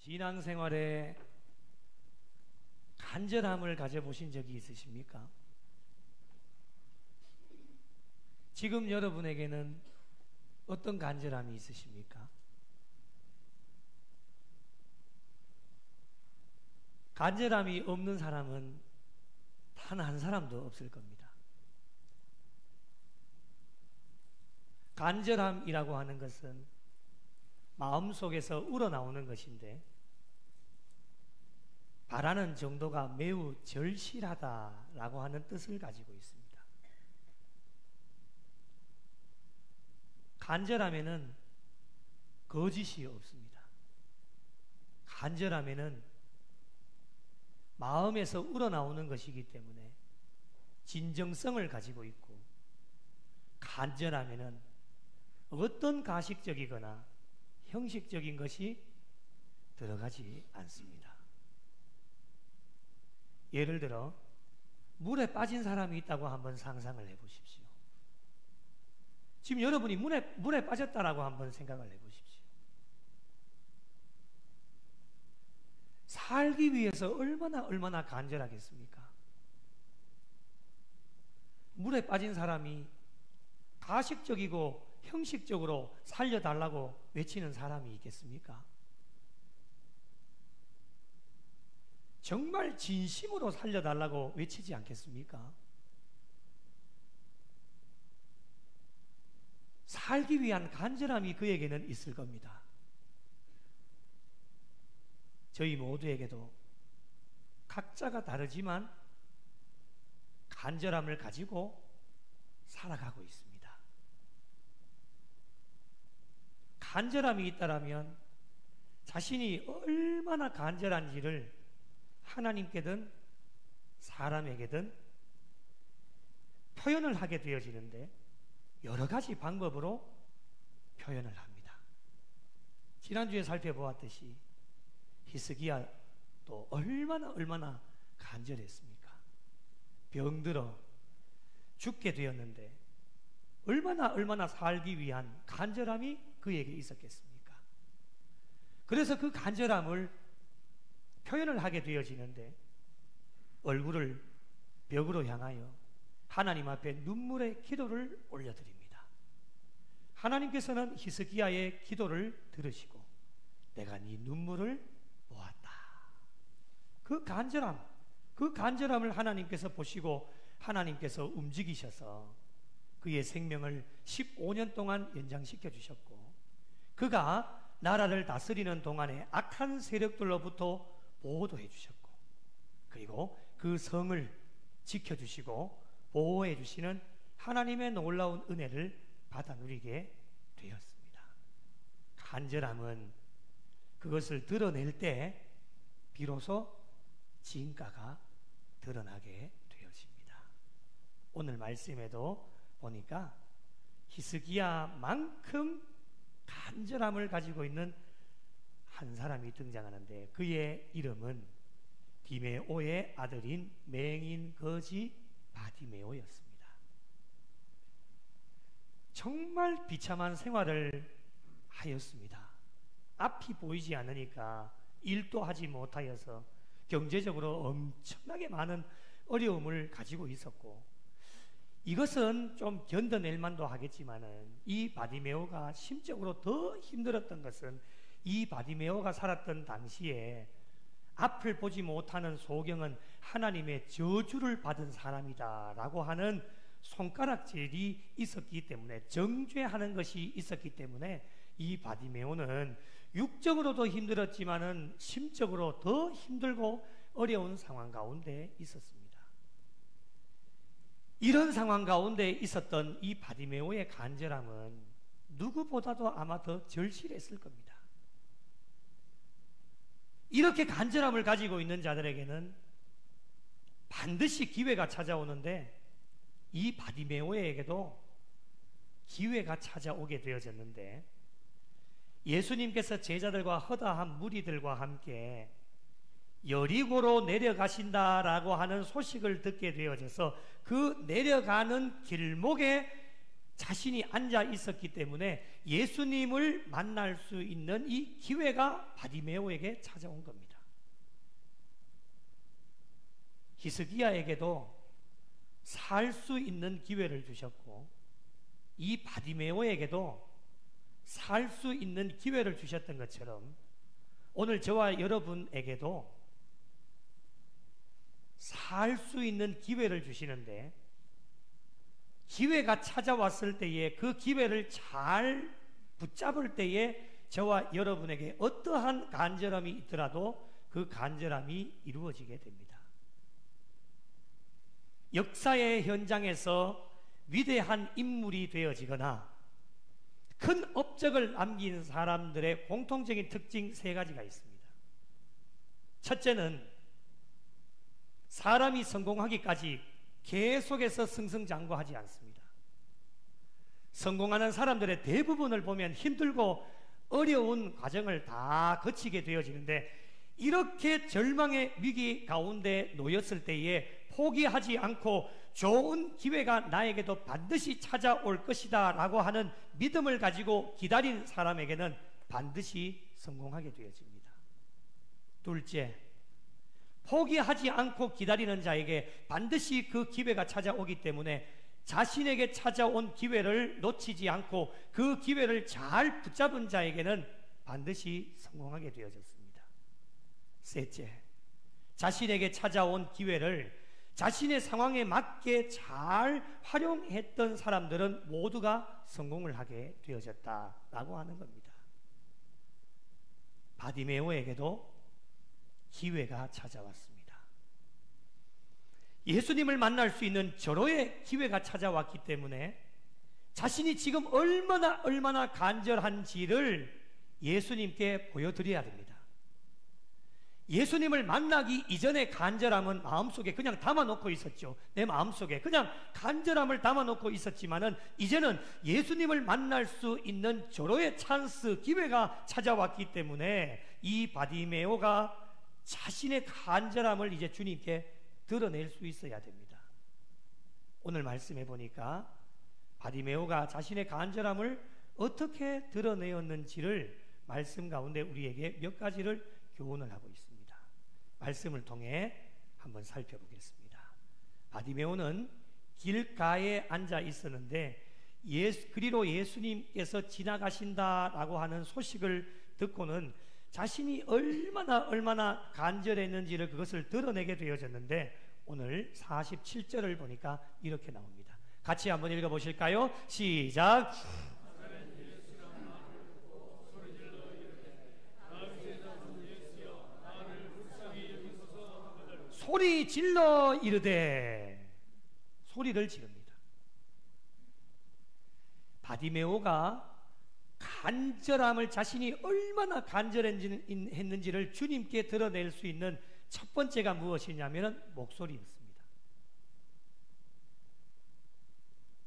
신앙생활에 간절함을 가져보신 적이 있으십니까? 지금 여러분에게는 어떤 간절함이 있으십니까? 간절함이 없는 사람은 단 한 사람도 없을 겁니다. 간절함이라고 하는 것은 마음속에서 우러나오는 것인데 바라는 정도가 매우 절실하다라고 하는 뜻을 가지고 있습니다. 간절함에는 거짓이 없습니다. 간절함에는 마음에서 우러나오는 것이기 때문에 진정성을 가지고 있고, 간절함에는 어떤 가식적이거나 형식적인 것이 들어가지 않습니다. 예를 들어 물에 빠진 사람이 있다고 한번 상상을 해보십시오. 지금 여러분이 물에 빠졌다라고 한번 생각을 해보십시오. 살기 위해서 얼마나 간절하겠습니까? 물에 빠진 사람이 가식적이고 형식적으로 살려달라고 외치는 사람이 있겠습니까? 정말 진심으로 살려달라고 외치지 않겠습니까? 살기 위한 간절함이 그에게는 있을 겁니다. 저희 모두에게도 각자가 다르지만 간절함을 가지고 살아가고 있습니다. 간절함이 있다라면 자신이 얼마나 간절한지를 하나님께든 사람에게든 표현을 하게 되어지는데 여러 가지 방법으로 표현을 합니다. 지난주에 살펴보았듯이 히스기야도 얼마나 간절했습니까? 병들어 죽게 되었는데 얼마나 살기 위한 간절함이 그에게 있었겠습니까? 그래서 그 간절함을 표현을 하게 되어지는데 얼굴을 벽으로 향하여 하나님 앞에 눈물의 기도를 올려드립니다. 하나님께서는 히스기야의 기도를 들으시고 내가 네 눈물을 보았다. 그 간절함을 하나님께서 보시고 하나님께서 움직이셔서 그의 생명을 15년 동안 연장시켜 주셨고, 그가 나라를 다스리는 동안에 악한 세력들로부터 보호도 해주셨고, 그리고 그 성을 지켜주시고 보호해 주시는 하나님의 놀라운 은혜를 받아 누리게 되었습니다. 간절함은 그것을 드러낼 때 비로소 진가가 드러나게 되어집니다. 오늘 말씀에도 보니까 히스기야만큼 간절함을 가지고 있는 한 사람이 등장하는데 그의 이름은 디메오의 아들인 맹인 거지 바디메오였습니다. 정말 비참한 생활을 하였습니다. 앞이 보이지 않으니까 일도 하지 못하여서 경제적으로 엄청나게 많은 어려움을 가지고 있었고, 이것은 좀 견뎌낼 만도 하겠지만은 이 바디메오가 심적으로 더 힘들었던 것은 이 바디메오가 살았던 당시에 앞을 보지 못하는 소경은 하나님의 저주를 받은 사람이다 라고 하는 손가락질이 있었기 때문에, 정죄하는 것이 있었기 때문에 이 바디메오는 육적으로도 힘들었지만은 심적으로 더 힘들고 어려운 상황 가운데 있었습니다. 이런 상황 가운데 있었던 이 바디메오의 간절함은 누구보다도 아마 더 절실했을 겁니다. 이렇게 간절함을 가지고 있는 자들에게는 반드시 기회가 찾아오는데 이 바디메오에게도 기회가 찾아오게 되어졌는데, 예수님께서 제자들과 허다한 무리들과 함께 여리고로 내려가신다라고 하는 소식을 듣게 되어져서 그 내려가는 길목에 자신이 앉아 있었기 때문에 예수님을 만날 수 있는 이 기회가 바디메오에게 찾아온 겁니다. 히스기야에게도 살 수 있는 기회를 주셨고 이 바디메오에게도 살 수 있는 기회를 주셨던 것처럼 오늘 저와 여러분에게도 살 수 있는 기회를 주시는데 기회가 찾아왔을 때에 그 기회를 잘 붙잡을 때에 저와 여러분에게 어떠한 간절함이 있더라도 그 간절함이 이루어지게 됩니다. 역사의 현장에서 위대한 인물이 되어지거나 큰 업적을 남긴 사람들의 공통적인 특징 세 가지가 있습니다. 첫째는 사람이 성공하기까지 계속해서 승승장구하지 않습니다. 성공하는 사람들의 대부분을 보면 힘들고 어려운 과정을 다 거치게 되어지는데 이렇게 절망의 위기 가운데 놓였을 때에 포기하지 않고 좋은 기회가 나에게도 반드시 찾아올 것이다 라고 하는 믿음을 가지고 기다린 사람에게는 반드시 성공하게 되어집니다. 둘째, 포기하지 않고 기다리는 자에게 반드시 그 기회가 찾아오기 때문에 자신에게 찾아온 기회를 놓치지 않고 그 기회를 잘 붙잡은 자에게는 반드시 성공하게 되어졌습니다. 셋째, 자신에게 찾아온 기회를 자신의 상황에 맞게 잘 활용했던 사람들은 모두가 성공을 하게 되어졌다라고 하는 겁니다. 바디메오에게도 기회가 찾아왔습니다. 예수님을 만날 수 있는 절호의 기회가 찾아왔기 때문에 자신이 지금 얼마나 간절한지를 예수님께 보여드려야 됩니다. 예수님을 만나기 이전의 간절함은 마음속에 그냥 담아놓고 있었죠. 내 마음속에 그냥 간절함을 담아놓고 있었지만은 이제는 예수님을 만날 수 있는 절호의 찬스, 기회가 찾아왔기 때문에 이 바디메오가 자신의 간절함을 이제 주님께 드러낼 수 있어야 됩니다. 오늘 말씀해 보니까 바디메오가 자신의 간절함을 어떻게 드러내었는지를 말씀 가운데 우리에게 몇 가지를 교훈을 하고 있습니다. 말씀을 통해 한번 살펴보겠습니다. 바디메오는 길가에 앉아 있었는데 그리로 예수님께서 지나가신다라고 하는 소식을 듣고는 자신이 얼마나 간절했는지를 그것을 드러내게 되어졌는데 오늘 47절을 보니까 이렇게 나옵니다. 같이 한번 읽어보실까요? 시작! 소리 질러 이르되 소리를 지릅니다. 바디메오가 간절함을 자신이 얼마나 간절했는지를 주님께 드러낼 수 있는 첫 번째가 무엇이냐면 목소리였습니다.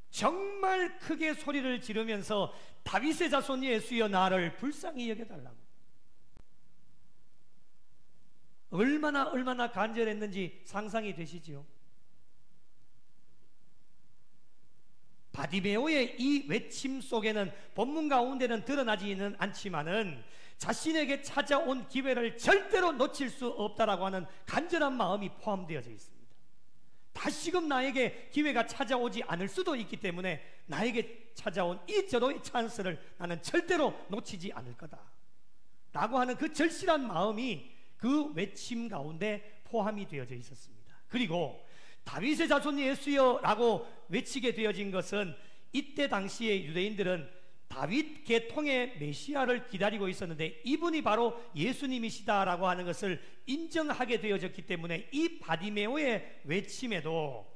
정말 크게 소리를 지르면서 다윗의 자손 예수여 나를 불쌍히 여겨달라고. 얼마나 간절했는지 상상이 되시지요? 바디메오의 이 외침 속에는 본문 가운데는 드러나지는 않지만은 자신에게 찾아온 기회를 절대로 놓칠 수 없다라고 하는 간절한 마음이 포함되어져 있습니다. 다시금 나에게 기회가 찾아오지 않을 수도 있기 때문에 나에게 찾아온 이 절호의 찬스를 나는 절대로 놓치지 않을 거다 라고 하는 그 절실한 마음이 그 외침 가운데 포함이 되어져 있었습니다. 그리고 다윗의 자손 예수여 라고 외치게 되어진 것은 이때 당시에 유대인들은 다윗 계통의 메시아를 기다리고 있었는데 이분이 바로 예수님이시다라고 하는 것을 인정하게 되어졌기 때문에 이 바디메오의 외침에도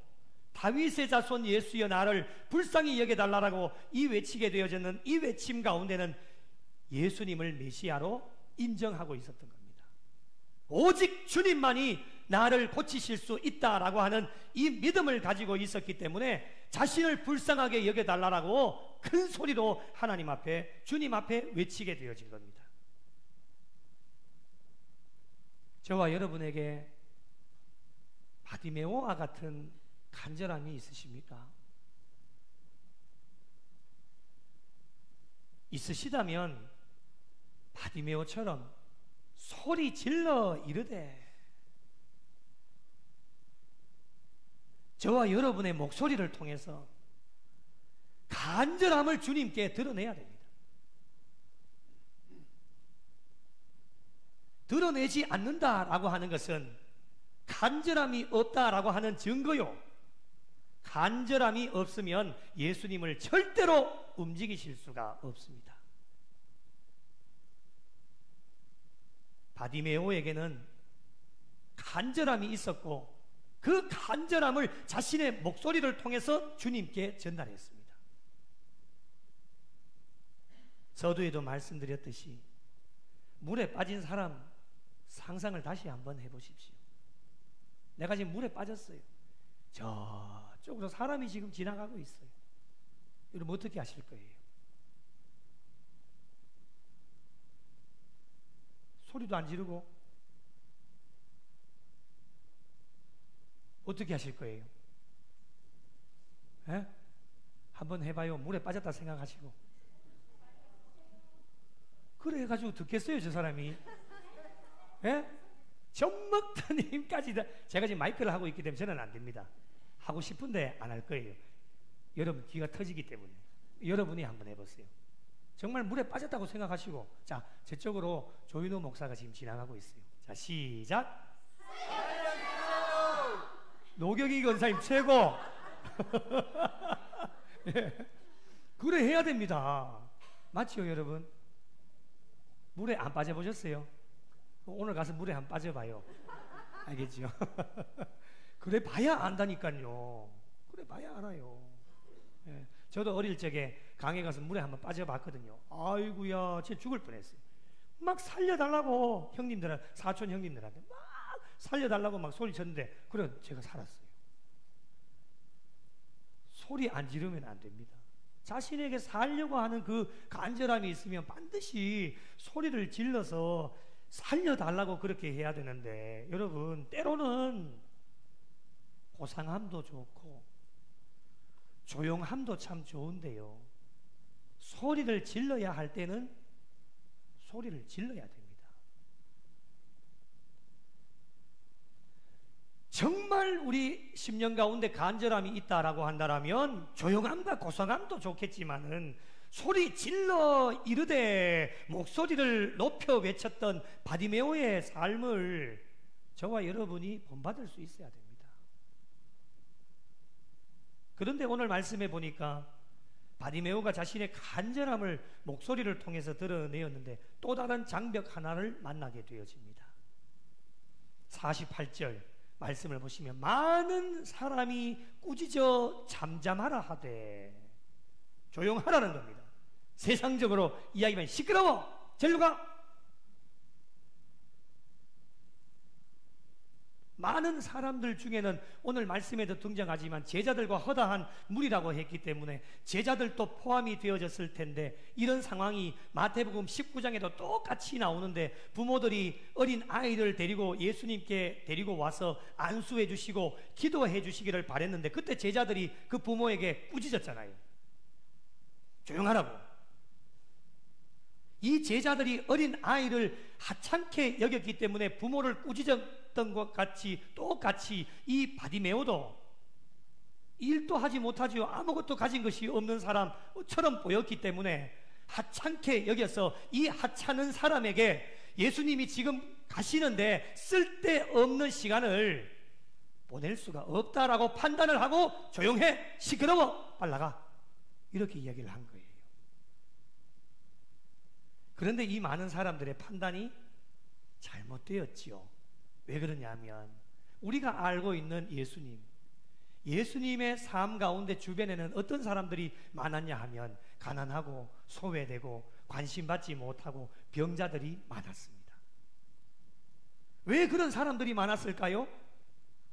다윗의 자손 예수여 나를 불쌍히 여겨달라고 이 외치게 되어졌는 이 외침 가운데는 예수님을 메시아로 인정하고 있었던 겁니다. 오직 주님만이 나를 고치실 수 있다라고 하는 이 믿음을 가지고 있었기 때문에 자신을 불쌍하게 여겨달라고 큰 소리로 하나님 앞에 주님 앞에 외치게 되어진 겁니다. 저와 여러분에게 바디메오와 같은 간절함이 있으십니까? 있으시다면 바디메오처럼 소리 질러 이르되 저와 여러분의 목소리를 통해서 간절함을 주님께 드러내야 됩니다. 드러내지 않는다라고 하는 것은 간절함이 없다라고 하는 증거요. 간절함이 없으면 예수님을 절대로 움직이실 수가 없습니다. 바디메오에게는 간절함이 있었고 그 간절함을 자신의 목소리를 통해서 주님께 전달했습니다. 서두에도 말씀드렸듯이 물에 빠진 사람 상상을 다시 한번 해보십시오. 내가 지금 물에 빠졌어요. 저쪽으로 사람이 지금 지나가고 있어요. 여러분 어떻게 하실 거예요? 소리도 안 지르고 어떻게 하실 거예요? 에? 한번 해봐요. 물에 빠졌다 생각하시고. 그래 해가지고 듣겠어요 저 사람이? 에? 젖먹던 힘까지 다. 제가 지금 마이크를 하고 있기 때문에 저는 안 됩니다. 하고 싶은데 안 할 거예요. 여러분 귀가 터지기 때문에. 여러분이 한번 해보세요. 정말 물에 빠졌다고 생각하시고, 자, 저쪽으로 조인호 목사가 지금 지나가고 있어요. 자, 시작. 노경희 권사님 최고. 네. 그래 해야 됩니다. 맞죠, 여러분? 물에 안 빠져보셨어요? 오늘 가서 물에 한 빠져봐요. 알겠죠? 그래 봐야 안다니까요. 그래 봐야 알아요. 네. 저도 어릴 적에 강에 가서 물에 한번 빠져봤거든요. 아이고야, 진짜 죽을 뻔했어요. 막 살려달라고 형님들, 사촌 형님들한테 막 살려달라고 막 소리쳤는데, 그래 제가 살았어요. 소리 안 지르면 안 됩니다. 자신에게 살려고 하는 그 간절함이 있으면 반드시 소리를 질러서 살려달라고 그렇게 해야 되는데, 여러분 때로는 고상함도 좋고 조용함도 참 좋은데요, 소리를 질러야 할 때는 소리를 질러야 됩니다. 정말 우리 심령 가운데 간절함이 있다라고 한다면 조용함과 고상함도 좋겠지만은 소리 질러 이르되 목소리를 높여 외쳤던 바디메오의 삶을 저와 여러분이 본받을 수 있어야 됩니다. 그런데 오늘 말씀해 보니까 바디메오가 자신의 간절함을 목소리를 통해서 드러내었는데 또 다른 장벽 하나를 만나게 되어집니다. 48절 말씀을 보시면 많은 사람이 꾸짖어 잠잠하라 하되, 조용하라는 겁니다. 세상적으로 이야기하면 시끄러워, 절로 가. 많은 사람들 중에는 오늘 말씀에도 등장하지만 제자들과 허다한 무리라고 했기 때문에 제자들도 포함이 되어졌을 텐데, 이런 상황이 마태복음 19장에도 똑같이 나오는데 부모들이 어린 아이를 데리고 예수님께 데리고 와서 안수해 주시고 기도해 주시기를 바랬는데, 그때 제자들이 그 부모에게 꾸짖었잖아요. 조용하라고. 이 제자들이 어린 아이를 하찮게 여겼기 때문에 부모를 꾸짖었던 것 같이 똑같이 이 바디메오도 일도 하지 못하지요. 아무것도 가진 것이 없는 사람처럼 보였기 때문에 하찮게 여겨서 이 하찮은 사람에게 예수님이 지금 가시는데 쓸데없는 시간을 보낼 수가 없다라고 판단을 하고, 조용해, 시끄러워, 빨리 나가, 이렇게 이야기를 한 거예요. 그런데 이 많은 사람들의 판단이 잘못되었지요. 왜 그러냐면 우리가 알고 있는 예수님의 삶 가운데 주변에는 어떤 사람들이 많았냐 하면 가난하고 소외되고 관심받지 못하고 병자들이 많았습니다. 왜 그런 사람들이 많았을까요?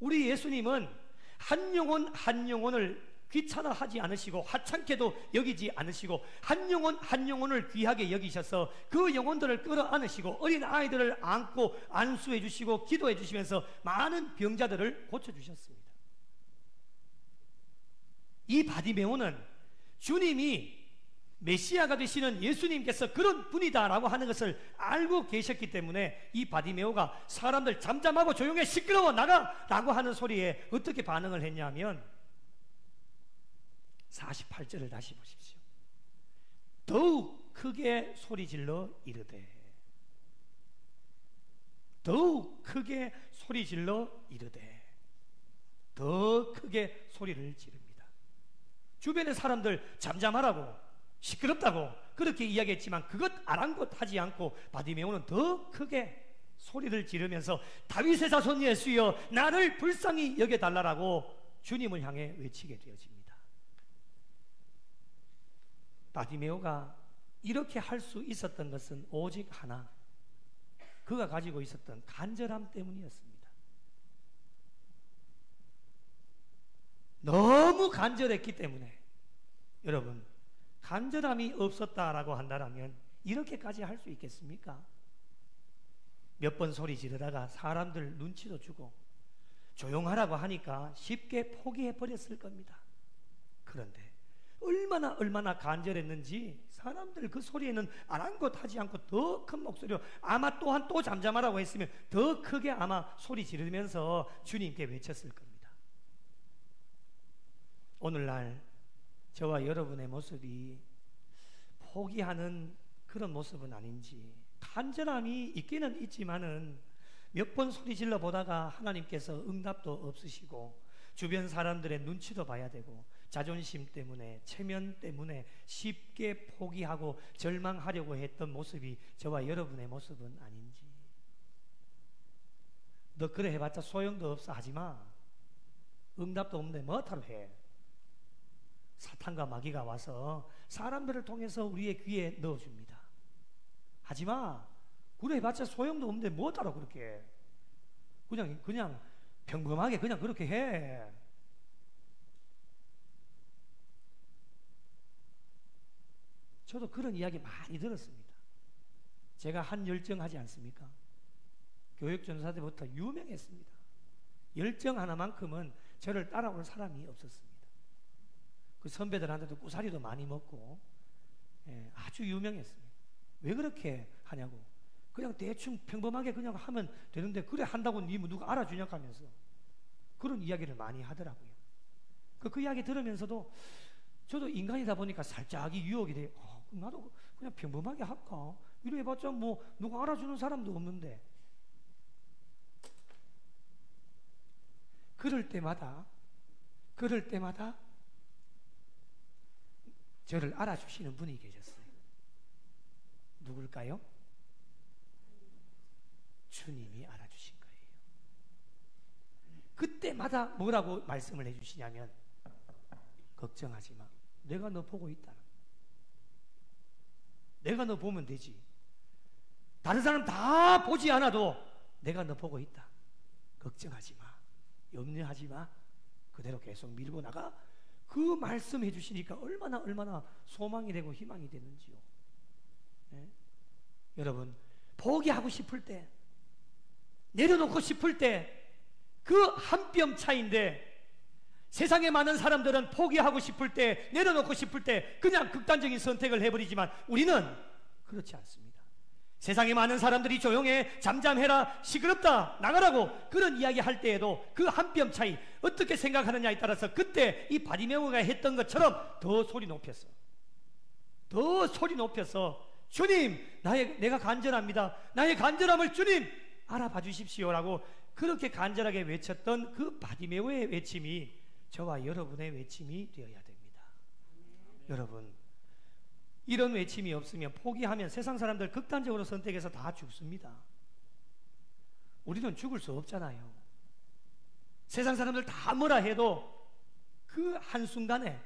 우리 예수님은 한 영혼 한 영혼을 귀찮아하지 않으시고 하찮게도 여기지 않으시고 한 영혼 한 영혼을 귀하게 여기셔서 그 영혼들을 끌어안으시고 어린 아이들을 안고 안수해 주시고 기도해 주시면서 많은 병자들을 고쳐주셨습니다. 이 바디메오는 주님이 메시아가 되시는 예수님께서 그런 분이다라고 하는 것을 알고 계셨기 때문에 이 바디메오가 사람들 잠잠하고 조용해 시끄러워 나가라고 하는 소리에 어떻게 반응을 했냐면 48절을 다시 보십시오. 더욱 크게 소리질러 이르되, 더욱 크게 소리질러 이르되, 더 크게 소리를 지릅니다. 주변의 사람들 잠잠하라고 시끄럽다고 그렇게 이야기했지만 그것 아랑곳하지 않고 바디메오는 더 크게 소리를 지르면서 다윗의 자손 예수여 나를 불쌍히 여겨달라고 주님을 향해 외치게 되어집니다. 바디메오가 이렇게 할 수 있었던 것은 오직 하나, 그가 가지고 있었던 간절함 때문이었습니다. 너무 간절했기 때문에, 여러분, 간절함이 없었다라고 한다면 이렇게까지 할 수 있겠습니까? 몇 번 소리 지르다가 사람들 눈치도 주고 조용하라고 하니까 쉽게 포기해 버렸을 겁니다. 그런데 얼마나 간절했는지 사람들 그 소리에는 아랑곳하지 않고 더 큰 목소리로 아마 또한 또 잠잠하라고 했으면 더 크게 아마 소리 지르면서 주님께 외쳤을 겁니다. 오늘날 저와 여러분의 모습이 포기하는 그런 모습은 아닌지, 간절함이 있기는 있지만은 몇 번 소리 질러 보다가 하나님께서 응답도 없으시고 주변 사람들의 눈치도 봐야 되고 자존심 때문에, 체면 때문에 쉽게 포기하고 절망하려고 했던 모습이 저와 여러분의 모습은 아닌지. 너 그래 해봤자 소용도 없어 하지마. 응답도 없는데 뭐하러 해. 사탄과 마귀가 와서 사람들을 통해서 우리의 귀에 넣어줍니다. 하지마. 그래 해봤자 소용도 없는데 뭐하러 그렇게 해. 그냥 평범하게 그냥 그렇게 해. 저도 그런 이야기 많이 들었습니다. 제가 한 열정하지 않습니까? 교육전사 때부터 유명했습니다. 열정 하나만큼은 저를 따라올 사람이 없었습니다. 그 선배들한테도 꾸사리도 많이 먹고, 아주 유명했습니다. 왜 그렇게 하냐고. 그냥 대충 평범하게 그냥 하면 되는데 그래 한다고 니 누가 알아주냐 하면서 그런 이야기를 많이 하더라고요. 그 이야기 들으면서도 저도 인간이다 보니까 살짝 유혹이 돼요. 나도 그냥 평범하게 할까? 이래 해봤자 뭐 누가 알아주는 사람도 없는데. 그럴 때마다 저를 알아주시는 분이 계셨어요. 누굴까요? 주님이 알아주신 거예요. 그때마다 뭐라고 말씀을 해주시냐면, 걱정하지 마. 내가 너 보고 있다. 내가 너 보면 되지. 다른 사람 다 보지 않아도 내가 너 보고 있다. 걱정하지 마. 염려하지 마. 그대로 계속 밀고 나가. 그 말씀 해주시니까 얼마나 소망이 되고 희망이 되는지요. 네? 여러분, 포기하고 싶을 때, 내려놓고 싶을 때 그 한 뼘 차이인데, 세상에 많은 사람들은 포기하고 싶을 때, 내려놓고 싶을 때 그냥 극단적인 선택을 해버리지만 우리는 그렇지 않습니다. 세상에 많은 사람들이 조용해, 잠잠해라, 시끄럽다, 나가라고 그런 이야기 할 때에도 그 한 뼘 차이 어떻게 생각하느냐에 따라서 그때 이 바디메오가 했던 것처럼 더 소리 높였어. 주님, 내가 간절합니다. 나의 간절함을 주님 알아봐 주십시오라고 그렇게 간절하게 외쳤던 그 바디메오의 외침이 저와 여러분의 외침이 되어야 됩니다. 여러분, 이런 외침이 없으면 포기하면 세상 사람들 극단적으로 선택해서 다 죽습니다. 우리는 죽을 수 없잖아요. 세상 사람들 다 뭐라 해도 그 한순간에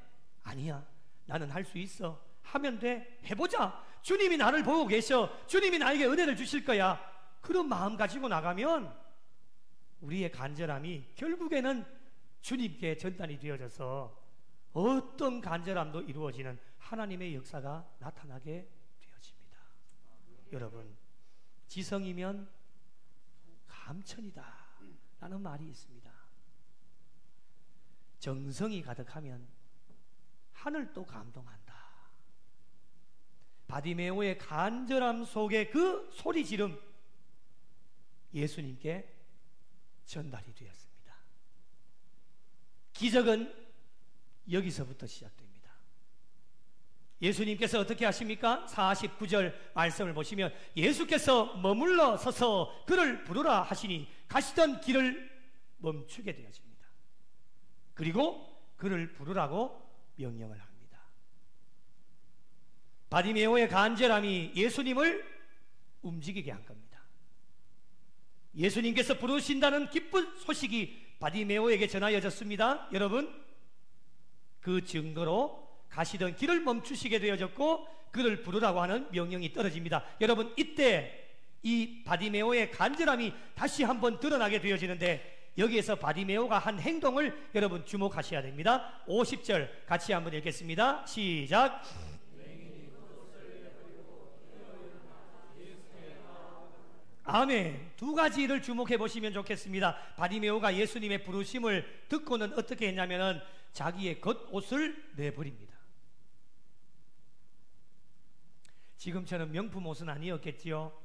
아니야, 나는 할 수 있어, 하면 돼, 해보자, 주님이 나를 보고 계셔, 주님이 나에게 은혜를 주실 거야, 그런 마음 가지고 나가면 우리의 간절함이 결국에는 주님께 전달이 되어져서 어떤 간절함도 이루어지는 하나님의 역사가 나타나게 되어집니다. 여러분, 지성이면 감천이다 라는 말이 있습니다. 정성이 가득하면 하늘도 감동한다. 바디메오의 간절함 속에 그 소리 지름 예수님께 전달이 되었습니다. 기적은 여기서부터 시작됩니다. 예수님께서 어떻게 하십니까? 49절 말씀을 보시면 예수께서 머물러 서서 그를 부르라 하시니 가시던 길을 멈추게 되어집니다. 그리고 그를 부르라고 명령을 합니다. 바디메오의 간절함이 예수님을 움직이게 한 겁니다. 예수님께서 부르신다는 기쁜 소식이 바디메오에게 전하여졌습니다. 여러분, 그 증거로 가시던 길을 멈추시게 되어졌고 그를 부르라고 하는 명령이 떨어집니다. 여러분, 이때 이 바디메오의 간절함이 다시 한번 드러나게 되어지는데 여기에서 바디메오가 한 행동을 여러분 주목하셔야 됩니다. 50절 같이 한번 읽겠습니다. 시작. 아멘. 두 가지를 주목해 보시면 좋겠습니다. 바디메오가 예수님의 부르심을 듣고는 어떻게 했냐면은 자기의 겉옷을 내버립니다. 지금처럼 명품 옷은 아니었겠지요.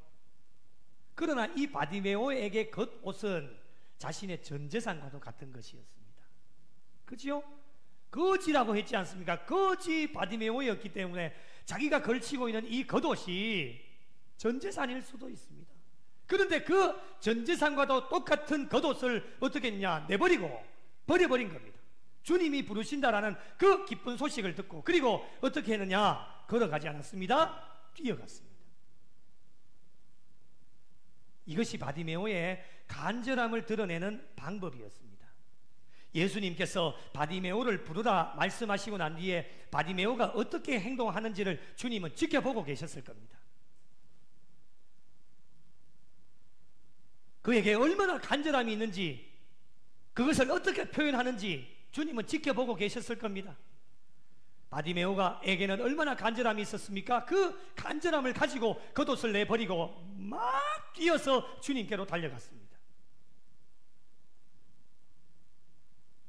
그러나 이 바디메오에게 겉옷은 자신의 전 재산과도 같은 것이었습니다. 그죠? 거지라고 했지 않습니까? 거지 바디메오였기 때문에 자기가 걸치고 있는 이 겉옷이 전 재산일 수도 있습니다. 그런데 그 전 재산과도 똑같은 겉옷을 어떻게 했냐? 내버리고 버려버린 겁니다. 주님이 부르신다라는 그 기쁜 소식을 듣고 그리고 어떻게 했느냐? 걸어가지 않았습니다. 뛰어갔습니다. 이것이 바디메오의 간절함을 드러내는 방법이었습니다. 예수님께서 바디메오를 부르라 말씀하시고 난 뒤에 바디메오가 어떻게 행동하는지를 주님은 지켜보고 계셨을 겁니다. 그에게 얼마나 간절함이 있는지 그것을 어떻게 표현하는지 주님은 지켜보고 계셨을 겁니다. 바디메오가에게는 얼마나 간절함이 있었습니까? 그 간절함을 가지고 겉옷을 내버리고 막 뛰어서 주님께로 달려갔습니다.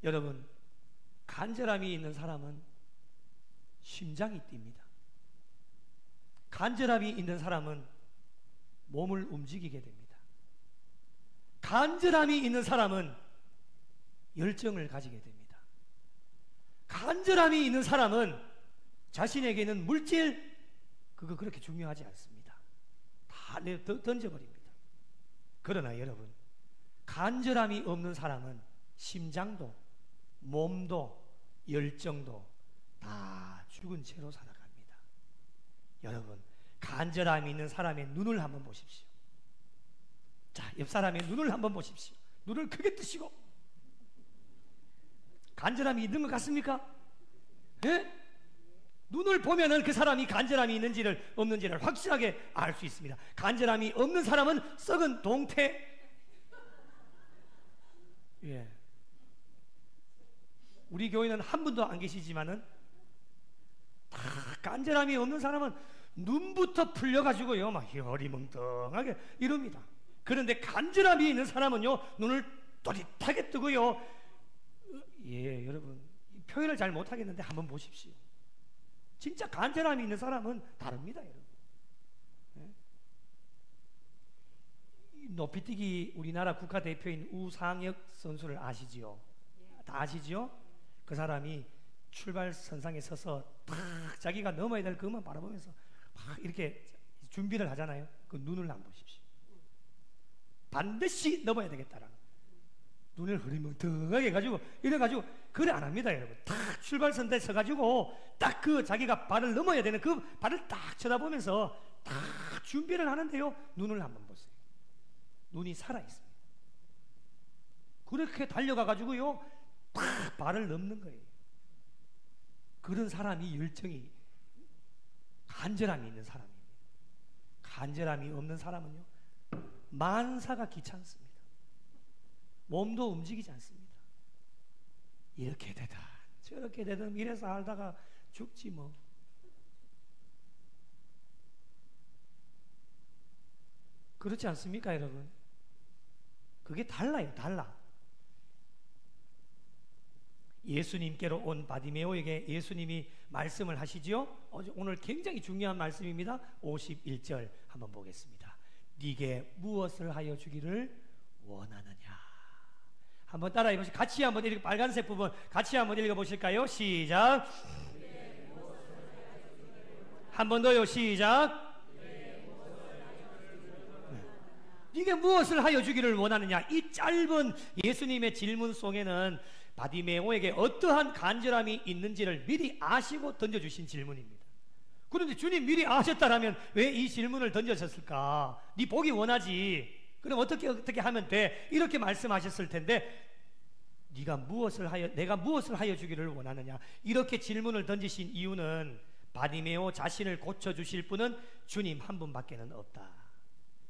여러분, 간절함이 있는 사람은 심장이 뜁니다. 간절함이 있는 사람은 몸을 움직이게 됩니다. 간절함이 있는 사람은 열정을 가지게 됩니다. 간절함이 있는 사람은 자신에게는 물질 그거 그렇게 중요하지 않습니다. 다 던져버립니다. 그러나 여러분, 간절함이 없는 사람은 심장도 몸도 열정도 다 죽은 채로 살아갑니다. 여러분, 간절함이 있는 사람의 눈을 한번 보십시오. 자, 옆 사람의 눈을 한번 보십시오. 눈을 크게 뜨시고. 간절함이 있는 것 같습니까? 예? 눈을 보면은 그 사람이 간절함이 있는지를 없는지를 확실하게 알 수 있습니다. 간절함이 없는 사람은 썩은 동태. 예. 우리 교회는 한 분도 안 계시지만은 다 간절함이 없는 사람은 눈부터 풀려가지고요, 막 허리멍텅하게 이럽니다. 그런데 간절함이 있는 사람은요, 눈을 또릿하게 뜨고요. 예, 여러분, 표현을 잘 못하겠는데 한번 보십시오. 진짜 간절함이 있는 사람은 다릅니다, 여러분. 예? 높이뛰기 우리나라 국가대표인 우상혁 선수를 아시지요? 다 아시죠? 그 사람이 출발선상에 서서 탁 자기가 넘어야 될 그것만 바라보면서 막 이렇게 준비를 하잖아요. 그 눈을 한번 보십시오. 반드시 넘어야 되겠다라는 눈을 흐리멍텅하게 해가지고 이래가지고 그래 안 합니다, 여러분. 딱 출발선대에 서가지고 딱 그 자기가 발을 넘어야 되는 그 발을 딱 쳐다보면서 딱 준비를 하는데요, 눈을 한번 보세요. 눈이 살아있습니다. 그렇게 달려가가지고요 딱 발을 넘는 거예요. 그런 사람이 열정이 간절함이 있는 사람입니다. 간절함이 없는 사람은요 만사가 귀찮습니다. 몸도 움직이지 않습니다. 이렇게 되다 저렇게 되든 이래서 알다가 죽지 뭐. 그렇지 않습니까, 여러분? 그게 달라요, 달라. 예수님께로 온 바디메오에게 예수님이 말씀을 하시죠. 오늘 굉장히 중요한 말씀입니다. 51절 한번 보겠습니다. 네게 무엇을 하여 주기를 원하느냐. 한번 따라해 보시죠. 같이 한번 읽어, 빨간색 부분 같이 한번 읽어 보실까요? 시작. 한 번 더요. 시작. 네게 무엇을 하여 주기를 원하느냐. 이 짧은 예수님의 질문 속에는 바디메오에게 어떠한 간절함이 있는지를 미리 아시고 던져주신 질문입니다. 그런데 주님 미리 아셨다라면 왜 이 질문을 던져셨을까? 네 보기 원하지. 그럼 어떻게 하면 돼? 이렇게 말씀하셨을 텐데 내가 무엇을 하여 주기를 원하느냐? 이렇게 질문을 던지신 이유는 바디메오 자신을 고쳐주실 분은 주님 한 분밖에는 없다.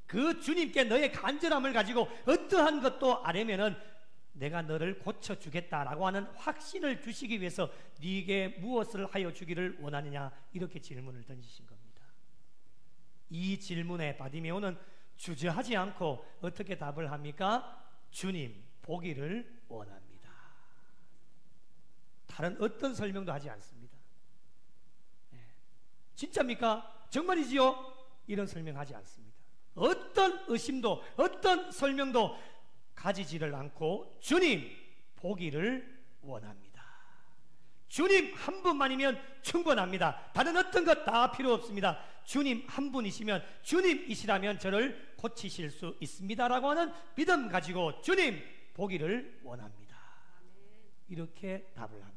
그 주님께 너의 간절함을 가지고 어떠한 것도 아뢰면은 내가 너를 고쳐주겠다라고 하는 확신을 주시기 위해서 네게 무엇을 하여 주기를 원하느냐, 이렇게 질문을 던지신 겁니다. 이 질문에 바디메오는 주저하지 않고 어떻게 답을 합니까? 주님 보기를 원합니다. 다른 어떤 설명도 하지 않습니다. 진짜입니까? 정말이지요? 이런 설명하지 않습니다. 어떤 의심도 어떤 설명도 가지지를 않고 주님 보기를 원합니다. 주님 한 분만이면 충분합니다. 다른 어떤 것 다 필요 없습니다. 주님 한 분이시면, 주님이시라면 저를 고치실 수 있습니다라고 하는 믿음 가지고 주님 보기를 원합니다. 이렇게 답을 합니다.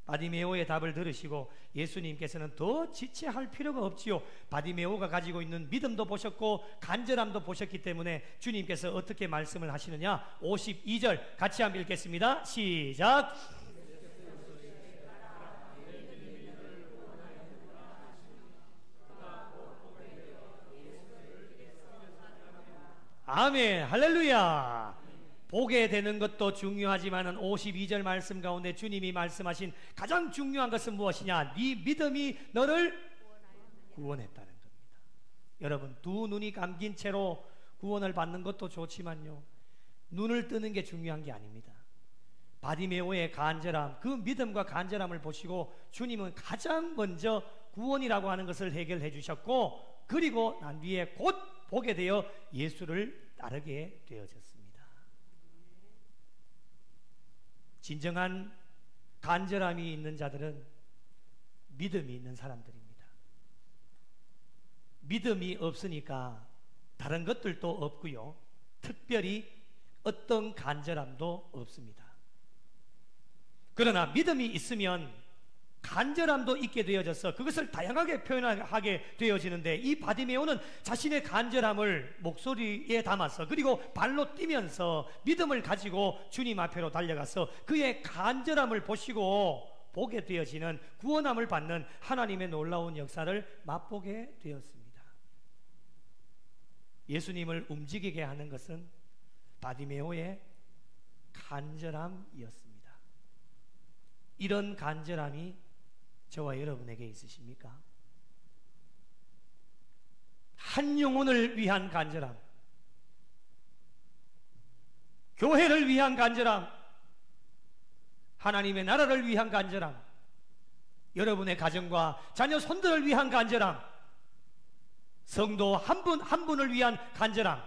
바디메오의 답을 들으시고 예수님께서는 더 지체할 필요가 없지요. 바디메오가 가지고 있는 믿음도 보셨고 간절함도 보셨기 때문에 주님께서 어떻게 말씀을 하시느냐, 52절 같이 한번 읽겠습니다. 시작. 아멘, 할렐루야. 보게 되는 것도 중요하지만 52절 말씀 가운데 주님이 말씀하신 가장 중요한 것은 무엇이냐? 네 믿음이 너를 구원했다는 겁니다. 여러분, 두 눈이 감긴 채로 구원을 받는 것도 좋지만요, 눈을 뜨는 게 중요한 게 아닙니다. 바디메오의 간절함, 그 믿음과 간절함을 보시고 주님은 가장 먼저 구원이라고 하는 것을 해결해 주셨고, 그리고 난 뒤에 곧 보게 되어 예수를 따르게 되어졌습니다. 진정한 간절함이 있는 자들은 믿음이 있는 사람들입니다. 믿음이 없으니까 다른 것들도 없고요, 특별히 어떤 간절함도 없습니다. 그러나 믿음이 있으면 간절함도 있게 되어져서 그것을 다양하게 표현하게 되어지는데, 이 바디메오는 자신의 간절함을 목소리에 담아서 그리고 발로 뛰면서 믿음을 가지고 주님 앞으로 달려가서 그의 간절함을 보시고 보게 되어지는, 구원함을 받는 하나님의 놀라운 역사를 맛보게 되었습니다. 예수님을 움직이게 하는 것은 바디메오의 간절함이었습니다. 이런 간절함이 저와 여러분에게 있으십니까? 한 영혼을 위한 간절함, 교회를 위한 간절함, 하나님의 나라를 위한 간절함, 여러분의 가정과 자녀 손들을 위한 간절함, 성도 한 분 한 분을 위한 간절함,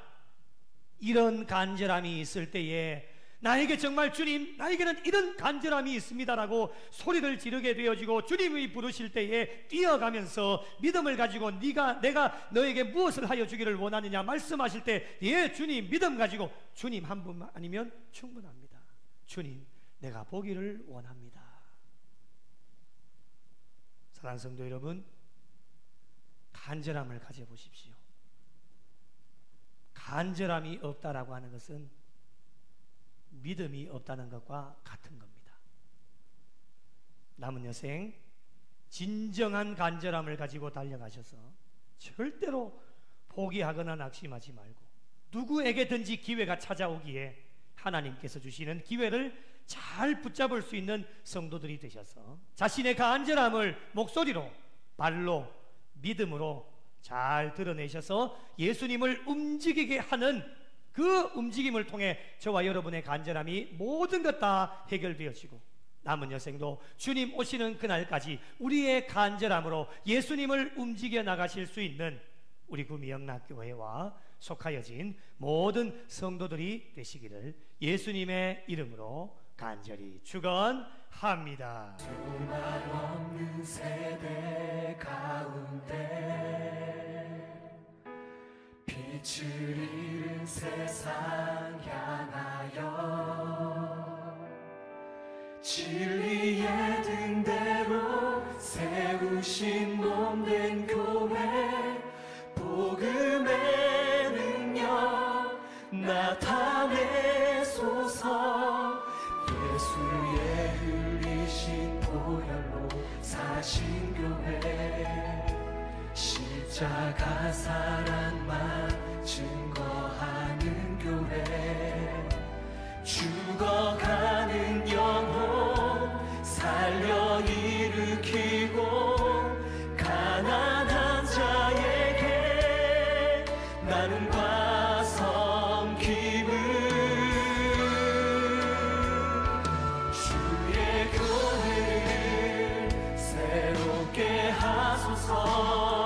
이런 간절함이 있을 때에 나에게 정말 주님, 나에게는 이런 간절함이 있습니다라고 소리를 지르게 되어지고 주님이 부르실 때에 뛰어가면서 믿음을 가지고 내가 너에게 무엇을 하여 주기를 원하느냐 말씀하실 때, 예 주님, 믿음 가지고 주님 한 분만 아니면 충분합니다. 주님 내가 보기를 원합니다. 사랑하는 성도 여러분, 간절함을 가져보십시오. 간절함이 없다라고 하는 것은 믿음이 없다는 것과 같은 겁니다. 남은 여생 진정한 간절함을 가지고 달려가셔서 절대로 포기하거나 낙심하지 말고, 누구에게든지 기회가 찾아오기에 하나님께서 주시는 기회를 잘 붙잡을 수 있는 성도들이 되셔서 자신의 간절함을 목소리로, 발로, 믿음으로 잘 드러내셔서 예수님을 움직이게 하는 그 움직임을 통해 저와 여러분의 간절함이 모든 것 다 해결되어지고 남은 여생도 주님 오시는 그날까지 우리의 간절함으로 예수님을 움직여 나가실 수 있는 우리 구미영락교회와 속하여진 모든 성도들이 되시기를 예수님의 이름으로 간절히 축원합니다. 두말 없는 세대 가운데 빛을 잃은 세상 향하여 진리의 등대로 세우신 몸된 교회 복음의 능력 나타내소서. 예수의 흘리신 보혈로 사신 교회 십자가 사랑만 증거하는 교회 죽어가는 영혼 살려 일으키고 가난한 자에게 나눔과 섬김을 주의 교회를 새롭게 하소서.